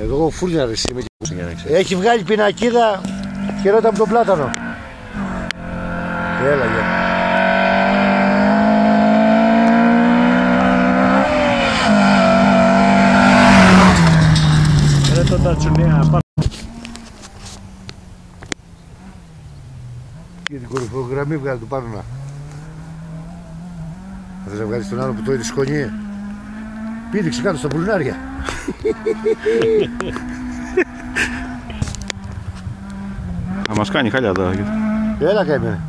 Εγώ φούρνια ρε είμαι. Έχει βγάλει πινακίδα και ρώτα από τον πλάτανο. Έλα για. Ρε το τατσουνέα πάνω. Για την κορυφογραμμή βγάλει του πάνω να. Θες να βγάλεις τον άλλο που το είδε σκόνη. Πήδηξε κάτω στα πουλνάρια. Θα μας κάνει χάλια τώρα. Έλα καημένε.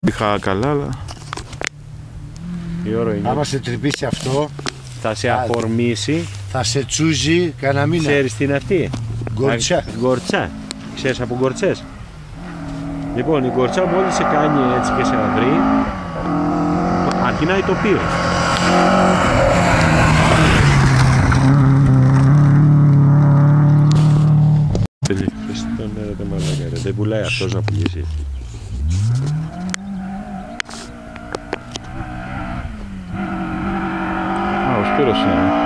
Είχα καλά, αλλά... Η ώρα είναι. Άμα σε τρυπήσει αυτό, Θα σε αφορμήσει. θα σε τσούζει κανένα μήνα. Ξέρεις τι είναι αυτή? Γκορτσά. Γκορτσά. Ξέρεις από γκορτσές? Λοιπόν, η γκορτσά μόλις σε κάνει έτσι και σε αυρεί, αρχινάει το πύρο. Δεν πουλάει αυτός να πουλήσει. Α, ο Σπύρος είναι.